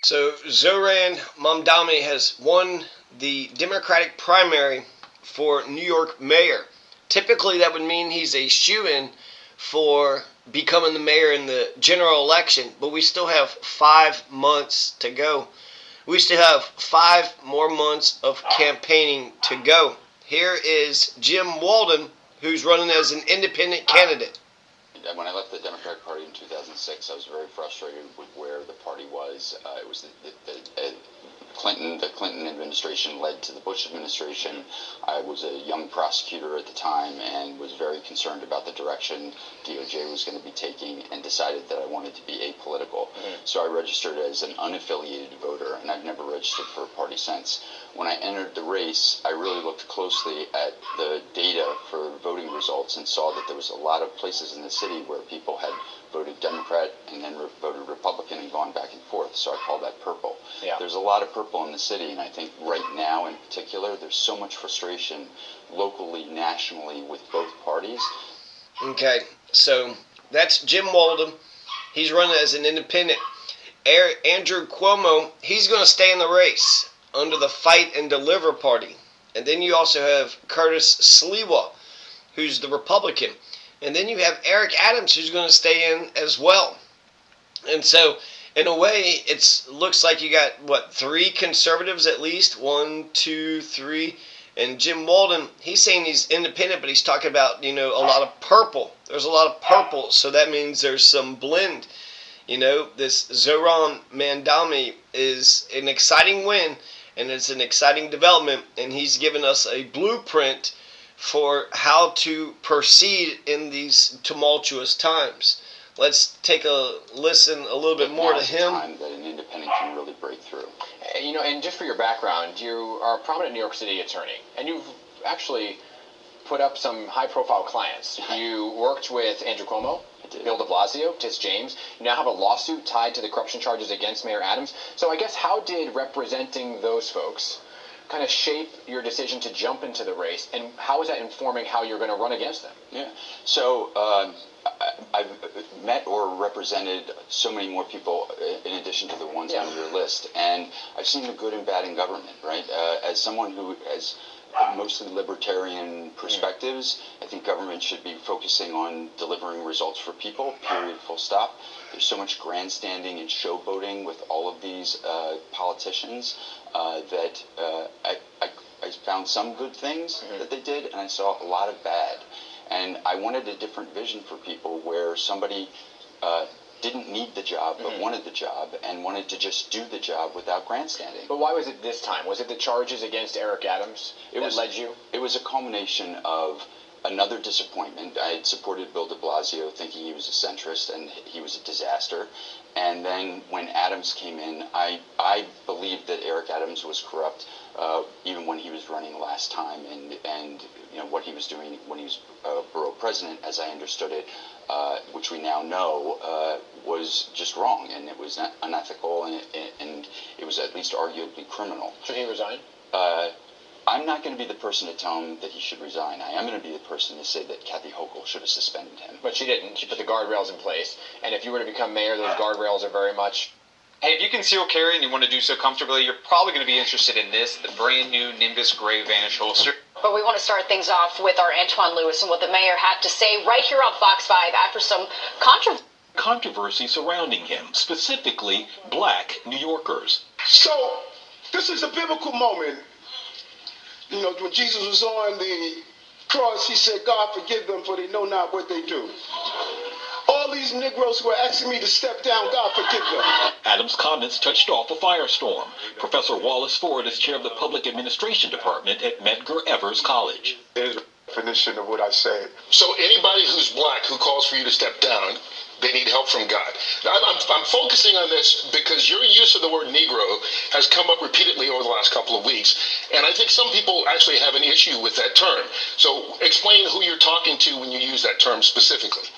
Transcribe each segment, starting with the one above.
So Zoran Mamdani has won the Democratic primary for New York mayor. Typically, that would mean he's a shoo-in for becoming the mayor in the general election, but we still have 5 months to go. We still have 5 more months of campaigning to go. Here is Jim Walden, who's running as an independent candidate. When I left the Democratic Party in 2006, I was very frustrated with where the party was. It was the Clinton administration led to the Bush administration. I was a young prosecutor at the time and was very concerned about the direction DOJ was going to be taking, and decided that I wanted to be apolitical. So I registered as an unaffiliated voter, and I've never registered for a party since. When I entered the race, I really looked closely at the data for voting results and saw that there was a lot of places in the city where people had voted Democrat and then voted Republican and gone back and forth. So I call that purple. Yeah. There's a lot of purple in the city, and I think right now in particular, there's so much frustration locally, nationally with both parties. Okay, so that's Jim Walden. He's running as an independent. Andrew Cuomo, he's going to stay in the race under the Fight and Deliver party. And then you also have Curtis Sliwa, who's the Republican. And then you have Eric Adams, who's going to stay in as well. And so, in a way, it looks like you got, 3 conservatives at least? 1, 2, 3. And Jim Walden, he's saying he's independent, but he's talking about, a lot of purple. There's a lot of purple, so that means there's some blend. This Zoran Mamdani is an exciting win, and it's an exciting development, and he's given us a blueprint for how to proceed in these tumultuous times. Let's take a listen a little bit more to him. Time that an independent can really break through. And just for your background, you are a prominent New York City attorney, and you've actually put up some high-profile clients. You worked with Andrew Cuomo, Bill de Blasio, Tish James. You now have a lawsuit tied to the corruption charges against Mayor Adams. So I guess how did representing those folks kind of shape your decision to jump into the race, and how is that informing how you're going to run against them? Yeah. So I've met or represented so many more people in addition to the ones on your list, and I've seen the good and bad in government, right? As someone who has mostly libertarian perspectives, I think government should be focusing on delivering results for people, period, full stop. There's so much grandstanding and showboating with all of these politicians that I found some good things that they did, and I saw a lot of bad. And I wanted a different vision for people where somebody didn't need the job but wanted the job and wanted to just do the job without grandstanding. But why was it this time? Was it the charges against Eric Adams that led you? It was a culmination of another disappointment. I had supported Bill de Blasio thinking he was a centrist and he was a disaster. And then when Adams came in, I believed that Eric Adams was corrupt even when he was running last time, and what he was doing when he was borough president, as I understood it, which we now know was just wrong, and it was unethical, and it was at least arguably criminal. Should he resign? I'm not going to be the person to tell him that he should resign. I am going to be the person to say that Kathy Hochul should have suspended him. But she didn't. She put the guardrails in place. And if you were to become mayor, those guardrails are very much... Hey, if you conceal carry and you want to do so comfortably, you're probably going to be interested in this, the brand new Nimbus Gray Vanish holster. But we want to start things off with our Antoine Lewis and what the mayor had to say right here on Fox 5 after some controversy surrounding him, specifically black New Yorkers. So, this is a biblical moment. When Jesus was on the cross, he said, God, forgive them, for they know not what they do. All these Negroes who are asking me to step down, God, forgive them. Adams' comments touched off a firestorm. Professor Wallace Ford is chair of the Public Administration Department at Medgar Evers College. There's a definition of what I said. So anybody who's black who calls for you to step down, they need help from God. I'm focusing on this because your use of the word Negro has come up repeatedly over the last couple of weeks, and I think some people actually have an issue with that term. So explain who you're talking to when you use that term specifically.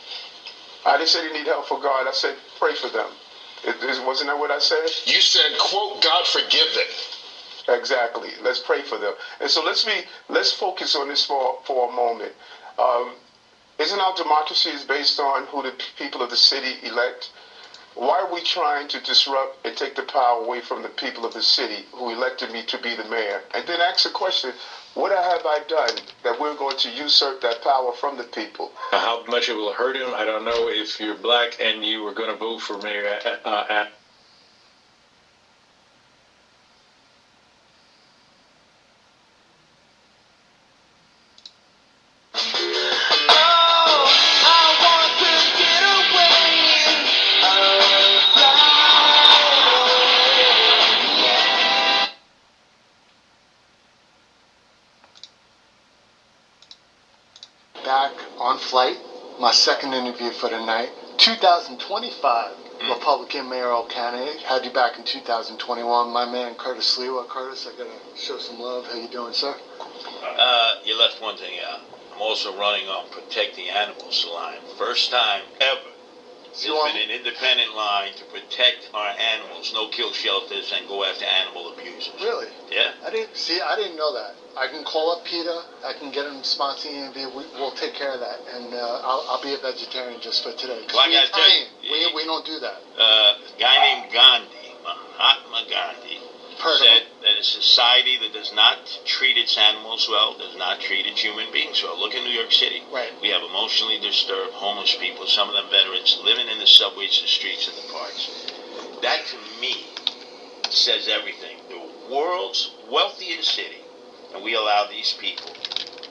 I didn't say they need help from God. I said pray for them. Wasn't that what I said? You said, quote, God forgive them. Exactly. Let's pray for them. And so let's focus on this for a moment. Isn't our democracy is based on who the people of the city elect? Why are we trying to disrupt and take the power away from the people of the city who elected me to be the mayor? And then ask the question, what have I done that we're going to usurp that power from the people? How much it will hurt him, I don't know. If you're black and you were going to vote for Mayor Back on flight, my second interview for the night. 2025 Republican mayoral candidate. Had you back in 2021. My man Curtis Sliwa. Curtis, I gotta show some love. How you doing, sir? You left one thing out. I'm also running on Protect the Animals line. First time ever. There's been an independent line to protect our animals, no-kill shelters, and go after animal abusers. Really? Yeah. I didn't know that. I can call up Peter. I can get him to sponsor the interview. We'll take care of that, and I'll be a vegetarian just for today. Well, I gotta tell you, we don't do that. A guy named Gandhi, Mahatma Gandhi, said that a society that does not treat its animals well does not treat its human beings well. Look at New York City. Right. We have emotionally disturbed, homeless people, some of them veterans, living in the subways, the streets, and the parks. That, to me, says everything. The world's wealthiest city, and we allow these people.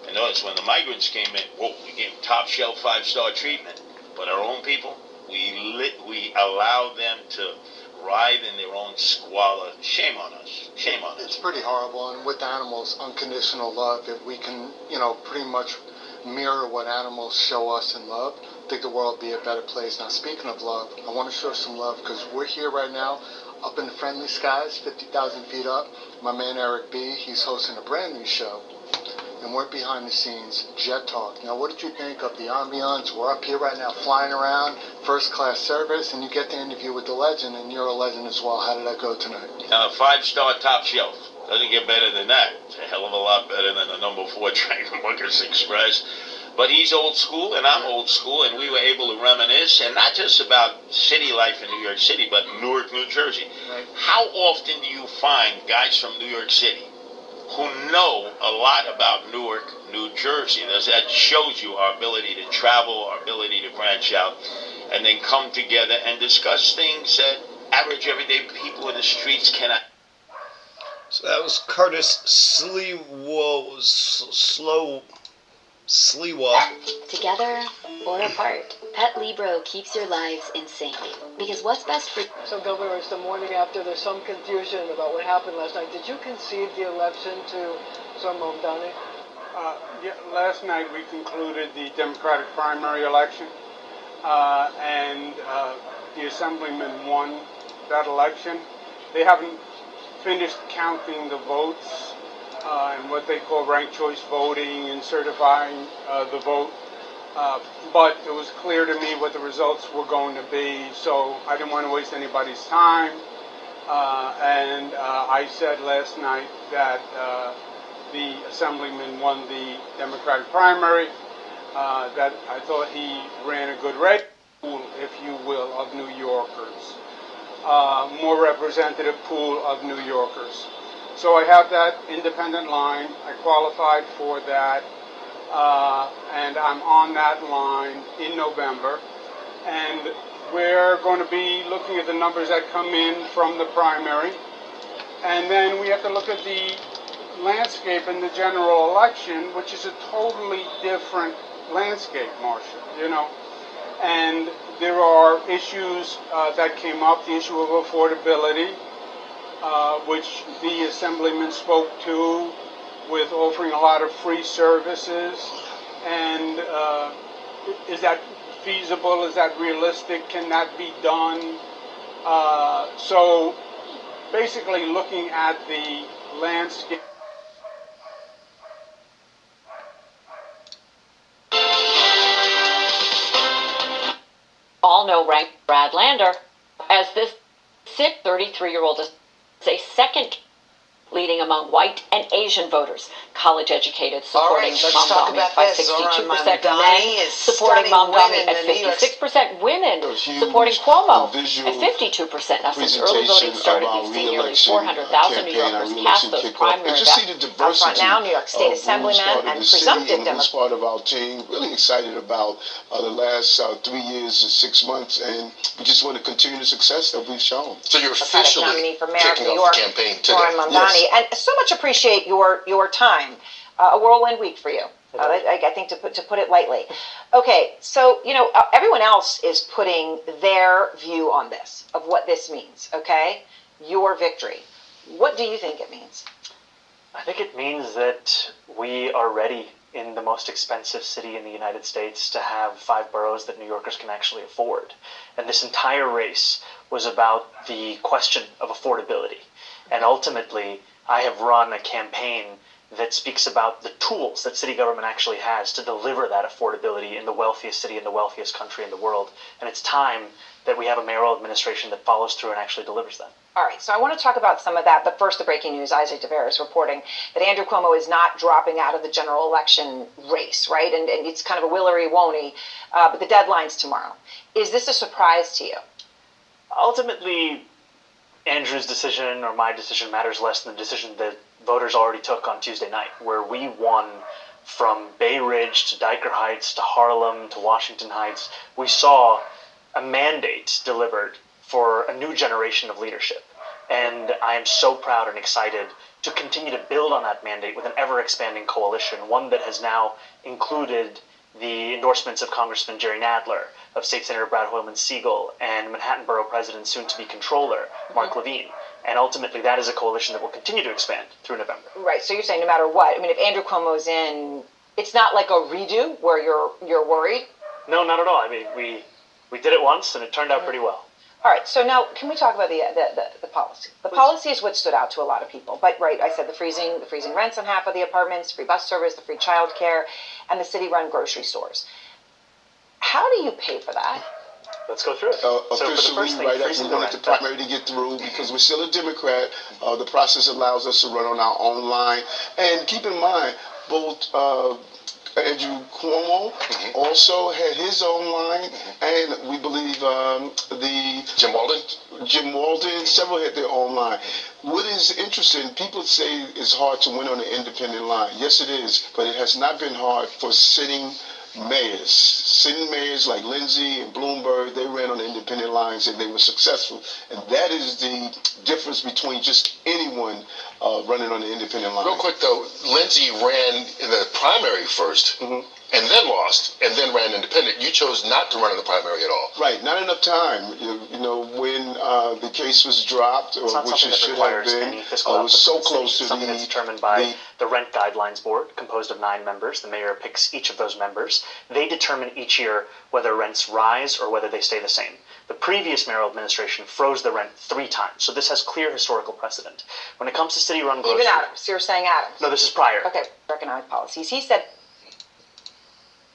And notice when the migrants came in, whoa, we gave them top shelf 5-star treatment. But our own people, we allow them to writhe in their own squalor. Shame on us. Shame on us. It's pretty horrible. And with animals, unconditional love, if we can, pretty much mirror what animals show us in love, I think the world would be a better place. Now, speaking of love, I want to show some love because we're here right now up in the friendly skies, 50,000 feet up. My man Eric B., he's hosting a brand new show. And we're behind the scenes, Jet Talk. Now, what did you think of the ambiance? We're up here right now flying around, first class service, and you get to interview with the legend, and you're a legend as well. How did that go tonight? 5-star top shelf. Doesn't get better than that. It's a hell of a lot better than the number 4 train from Muckers Express. But he's old school, and I'm old school, and we were able to reminisce, and not just about city life in New York City, but Newark, New Jersey. Right. How often do you find guys from New York City who know a lot about Newark, New Jersey? That shows you our ability to travel, our ability to branch out, and then come together and discuss things that average everyday people in the streets cannot. So that was Curtis Sliwa. Together or apart, Pet Libro keeps your lives in sync. Because what's best for... So, Governor, it's the morning after. There's some confusion about what happened last night. Did you concede the election to Somomdani? Yeah, last night we concluded the Democratic primary election, and the Assemblyman won that election. They haven't finished counting the votes and what they call ranked choice voting and certifying the vote. But it was clear to me what the results were going to be, so I didn't want to waste anybody's time. And I said last night that the Assemblyman won the Democratic primary, that I thought he ran a good race, if you will, of New Yorkers. More representative pool of New Yorkers. So I have that independent line. I qualified for that, and I'm on that line in November. And we're going to be looking at the numbers that come in from the primary. And then we have to look at the landscape in the general election, which is a totally different landscape, Marcia, And there are issues that came up, the issue of affordability, which the Assemblyman spoke to with offering a lot of free services. And is that feasible? Is that realistic? Can that be done? So basically looking at the landscape. All know rank Brad Lander as this sick 33-year-old is a second leading among white and Asian voters. College-educated supporting let's Mamdani talk about by this. 62%, Mamdani men is supporting stunning Mamdani win in at the New York 56%, women supporting Cuomo at 52%. Now, since early voting started, we've seen nearly 400,000 New Yorkers cast those primary ballots. Out front now, New York State Assemblyman and presumptive Democrat. Part of our team, really excited about the last 3 years and 6 months, and we just want to continue the success that we've shown. So you're Democratic officially nominee for mayor of kicking New off York, the campaign today. Lauren Mamdani, Yes. and so much appreciate your time. A whirlwind week for you. I think to put it lightly. Okay, so everyone else is putting their view on this of what this means. Okay, your victory. What do you think it means? I think it means that we are ready in the most expensive city in the United States to have 5 boroughs that New Yorkers can actually afford. And this entire race was about the question of affordability. And ultimately, I have run a campaign that speaks about the tools that city government actually has to deliver that affordability in the wealthiest city in the wealthiest country in the world. And it's time that we have a mayoral administration that follows through and actually delivers that. All right, so I want to talk about some of that, but first the breaking news. Isaac Dever is reporting that Andrew Cuomo is not dropping out of the general election race, right? And it's kind of a willy-wonny, but the deadline's tomorrow. Is this a surprise to you? Ultimately, Andrew's decision or my decision matters less than the decision that voters already took on Tuesday night, where we won from Bay Ridge to Dyker Heights to Harlem to Washington Heights. We saw a mandate delivered for a new generation of leadership. And I am so proud and excited to continue to build on that mandate with an ever-expanding coalition, one that has now included the endorsements of Congressman Jerry Nadler, of State Senator Brad Hoylman-Siegel, and Manhattan Borough President, soon-to-be Controller, Mark Levine. And ultimately, that is a coalition that will continue to expand through November. Right, so you're saying no matter what, I mean, if Andrew Cuomo's in, it's not like a redo where you're worried? No, not at all. I mean, we did it once, and it turned out pretty well. All right, so now can we talk about the policy? The policy is what stood out to a lot of people. But right, I said the freezing rents on half of the apartments, free bus service, the free child care, and the city-run grocery stores. How do you pay for that? Let's go through it. Officially, right after we wanted the primary to get through, because we're still a Democrat, the process allows us to run on our own line. And keep in mind, both Andrew Cuomo also had his own line, and we believe the Jim Walden, several had their own line. What is interesting, people say it's hard to win on an independent line. Yes, it is, but it has not been hard for sitting mayors like Lindsay and Bloomberg. They ran on independent lines and they were successful. And that is the difference between just anyone running on an independent line. Real quick though, Lindsay ran in the primary first and then lost and then ran independent. You chose not to run in the primary at all. Right, not enough time. You know, when the case was dropped, which it should have been, it was so close to something that's determined by the Rent Guidelines Board, composed of 9 members. The mayor picks each of those members. They determine each year whether rents rise or whether they stay the same. The previous mayoral administration froze the rent 3 times, so this has clear historical precedent. When it comes to city-run grocery... Even Adams, you're saying Adams. No, this is prior. Okay, economic policies. He said...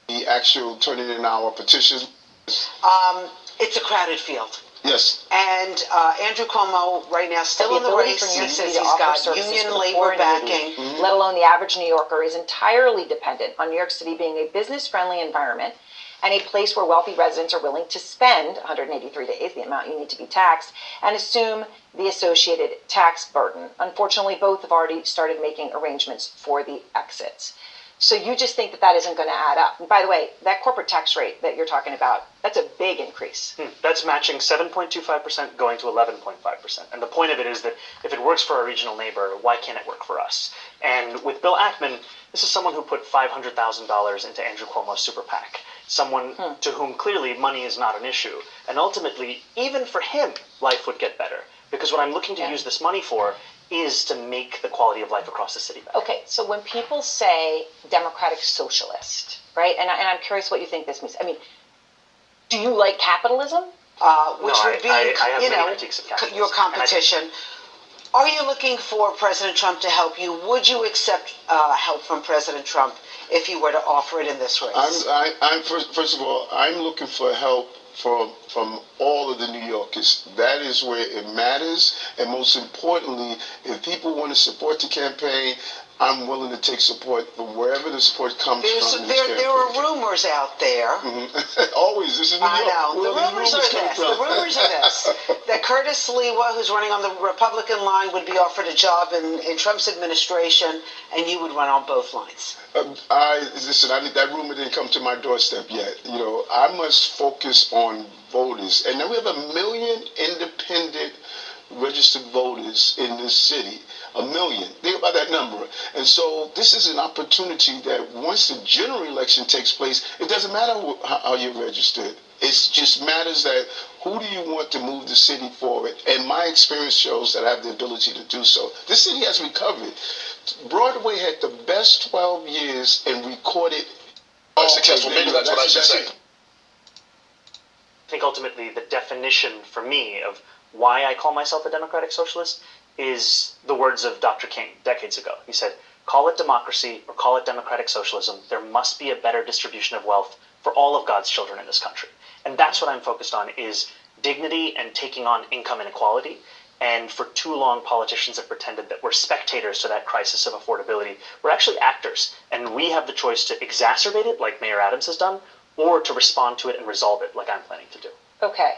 The actual turning in our petition... It's a crowded field. Yes. And Andrew Cuomo right now still in the race. He says he's got union labor backing. Let alone the average New Yorker is entirely dependent on New York City being a business-friendly environment and a place where wealthy residents are willing to spend 183 days, the amount you need to be taxed, and assume the associated tax burden. Unfortunately, both have already started making arrangements for the exits. So you just think that isn't going to add up. And by the way, that corporate tax rate that you're talking about, that's a big increase. That's matching 7.25% going to 11.5%. And the point of it is that if it works for our regional neighbor, why can't it work for us? And with Bill Ackman, this is someone who put $500,000 into Andrew Cuomo's super PAC. Someone to whom clearly money is not an issue. And ultimately, even for him, life would get better. Because what I'm looking to use this money for is to make the quality of life across the city better. Okay, so when people say democratic socialist, right, and I'm curious what you think this means. I mean, do you like capitalism? Which would be, your competition. Are you looking for President Trump to help you? Would you accept help from President Trump if he were to offer it in this race? First of all, I'm looking for help from all of the New Yorkers. That is where it matters. And most importantly, if people want to support the campaign, I'm willing to take support from wherever the support comes from. There are rumors out there. Mm-hmm. Always. This is New York. I know. The rumors are this. That Curtis Sliwa, who's running on the Republican line, would be offered a job in Trump's administration, and you would run on both lines. That rumor didn't come to my doorstep yet. You know, I must focus on voters. And now we have 1 million independent registered voters in this city. 1 million. Think about that number. And so this is an opportunity that once the general election takes place, it doesn't matter how you're registered. It just matters that who do you want to move the city forward? And my experience shows that I have the ability to do so. This city has recovered. Broadway had the best 12 years in recorded successful. Maybe that's what I should say. I think ultimately the definition for me of why I call myself a democratic socialist is the words of Dr. King decades ago. He said, call it democracy or call it democratic socialism, there must be a better distribution of wealth for all of God's children in this country. And that's what I'm focused on, is dignity and taking on income inequality. And for too long, politicians have pretended that we're spectators to that crisis of affordability. We're actually actors, and we have the choice to exacerbate it, like Mayor Adams has done, or to respond to it and resolve it, like I'm planning to do. Okay.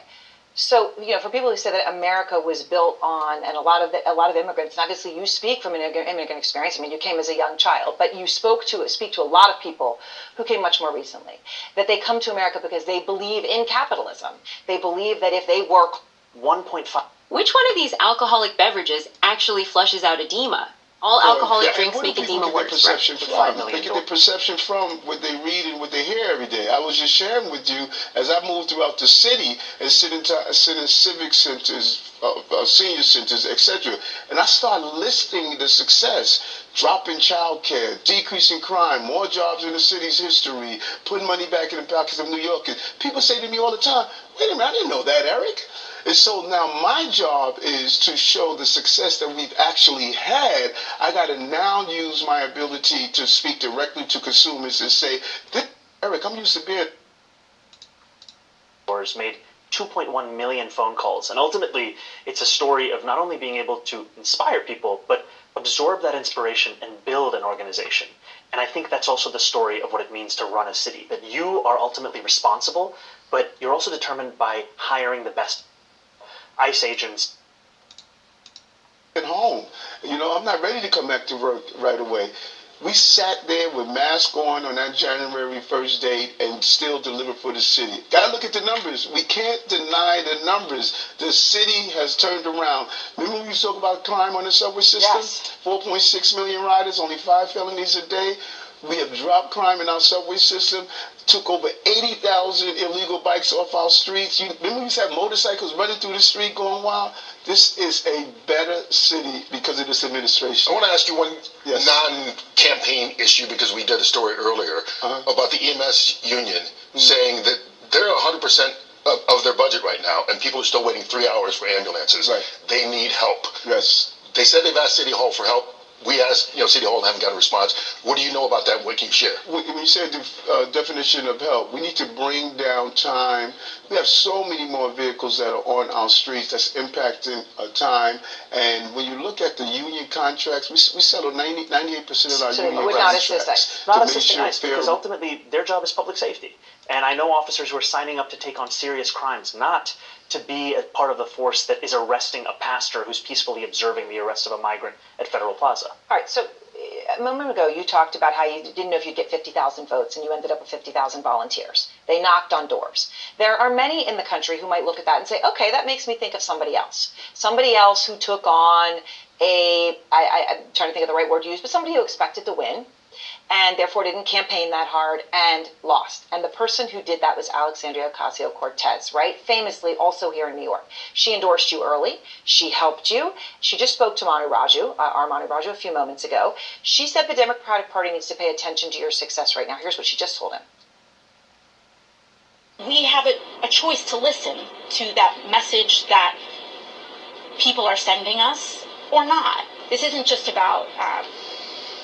So, for people who say that America was built on, and a lot of immigrants, and obviously you speak from an immigrant experience. I mean, you came as a young child, but you speak to a lot of people who came much more recently, that they come to America because they believe in capitalism. They believe that if they work 1.5. Which one of these alcoholic beverages actually flushes out edema? All alcoholic drinks make edema worse. They get their perception from what they read and what they hear every day. I was just sharing with you as I moved throughout the city and sit in civic centers, senior centers, etc. And I started listing the success, dropping child care, decreasing crime, more jobs in the city's history, putting money back in the pockets of New Yorkers. People say to me all the time, wait a minute, I didn't know that, Eric. And so now my job is to show the success that we've actually had. I got to now use my ability to speak directly to consumers and say, Eric, I'm used to being... Made 2.1 million phone calls. And ultimately, it's a story of not only being able to inspire people, but absorb that inspiration and build an organization. And I think that's also the story of what it means to run a city, that you are ultimately responsible, but you're also determined by hiring the best ICE agents. At home. I'm not ready to come back to work right away. We sat there with masks on that January 1st date and still delivered for the city. Got to look at the numbers. We can't deny the numbers. The city has turned around. Remember when we talk about crime on the subway system? Yes. 4.6 million riders, only 5 felonies a day. We have dropped crime in our subway system, took over 80,000 illegal bikes off our streets. Remember we used to have motorcycles running through the street going wild? This is a better city because of this administration. I want to ask you one non-campaign issue, because we did a story earlier about the EMS union saying that they're 100% of their budget right now, and people are still waiting 3 hours for ambulances. Right. They need help. Yes. They said they've asked City Hall for help. We asked, City Hall and haven't got a response. What do you know about that? What can you share? When you said the definition of help, we need to bring down time. We have so many more vehicles that are on our streets that's impacting time. And when you look at the union contracts, we settle 98% of our union contracts. Not assisting ICE, because ultimately their job is public safety. And I know officers who are signing up to take on serious crimes, not to be a part of the force that is arresting a pastor who's peacefully observing the arrest of a migrant at Federal Plaza. All right, so a moment ago you talked about how you didn't know if you'd get 50,000 votes, and you ended up with 50,000 volunteers. They knocked on doors. There are many in the country who might look at that and say, okay, that makes me think of somebody else. Somebody else who took on I'm trying to think of the right word to use, but somebody who expected to win, and therefore didn't campaign that hard and lost. And the person who did that was Alexandria Ocasio-Cortez, right? Famously, also here in New York. She endorsed you early. She helped you. She just spoke to Manu Raju, our Manu Raju, a few moments ago. She said the Democratic Party needs to pay attention to your success right now. Here's what she just told him. We have a choice to listen to that message that people are sending us or not. This isn't just about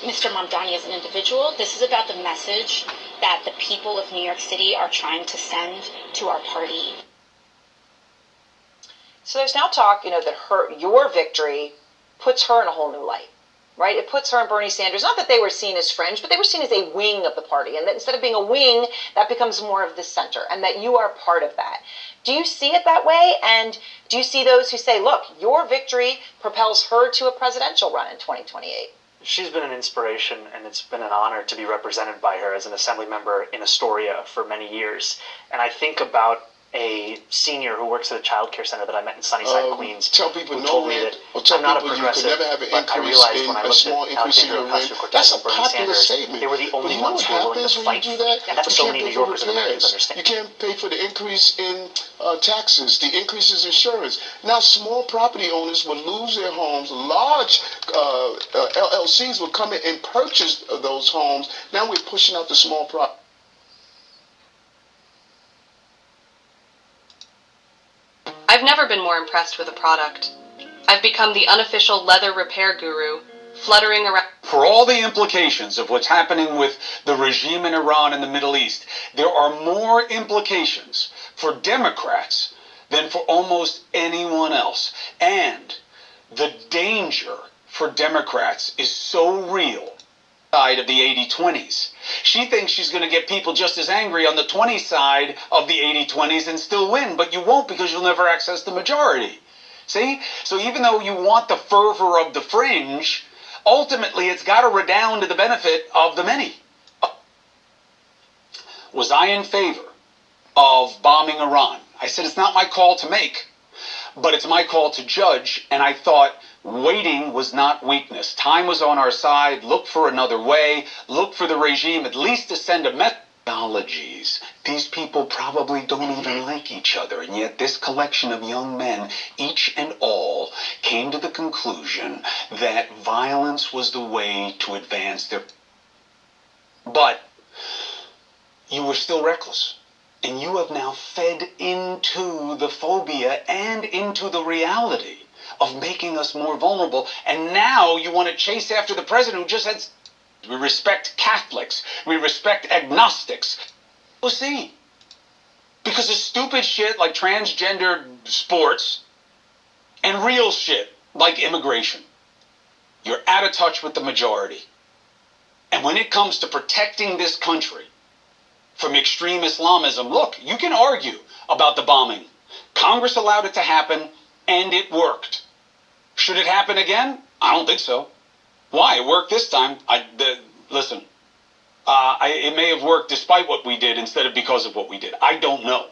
Mr. Mamdani as an individual. This is about the message that the people of New York City are trying to send to our party. So there's now talk, that your victory puts her in a whole new light, right? It puts her and Bernie Sanders, not that they were seen as fringe, but they were seen as a wing of the party. And that instead of being a wing, that becomes more of the center, and that you are part of that. Do you see it that way? And do you see those who say, look, your victory propels her to a presidential run in 2028? She's been an inspiration, and it's been an honor to be represented by her as an assembly member in Astoria for many years. And I think about a senior who works at a child care center that I met in Sunnyside, Queens. Tell people who told me that I'm not a progressive, but I realized when I looked at Alexandria Ocasio-Cortez and Bernie Sanders, they were the only ones who were willing to fight for me. And that's what so many New Yorkers and Americans understand. You can't pay for the increase in taxes, the increases in insurance. Now small property owners will lose their homes. Large LLCs will come in and purchase those homes. Now we're pushing out the small property. I've never been more impressed with a product. I've become the unofficial leather repair guru, fluttering around. For all the implications of what's happening with the regime in Iran and the Middle East, there are more implications for Democrats than for almost anyone else. And the danger for Democrats is so real. Side of the 80-20s. She thinks she's going to get people just as angry on the 20 side of the 80-20s and still win, but you won't because you'll never access the majority. See? So even though you want the fervor of the fringe, ultimately it's got to redound to the benefit of the many. Was I in favor of bombing Iran? I said it's not my call to make, but it's my call to judge, and I thought waiting was not weakness. Time was on our side. Look for another way. Look for the regime at least to send a methodologies. These people probably don't even like each other, and yet this collection of young men, each and all, came to the conclusion that violence was the way to advance their... But you were still reckless. And you have now fed into the phobia and into the reality of making us more vulnerable. And now you want to chase after the president who just said, we respect Catholics, we respect agnostics. We'll see. Because of stupid shit like transgender sports and real shit like immigration, you're out of touch with the majority. And when it comes to protecting this country from extreme Islamism, look, you can argue about the bombing. Congress allowed it to happen, and it worked. Should it happen again? I don't think so. Why? It worked this time. Listen, it may have worked despite what we did instead of because of what we did. I don't know.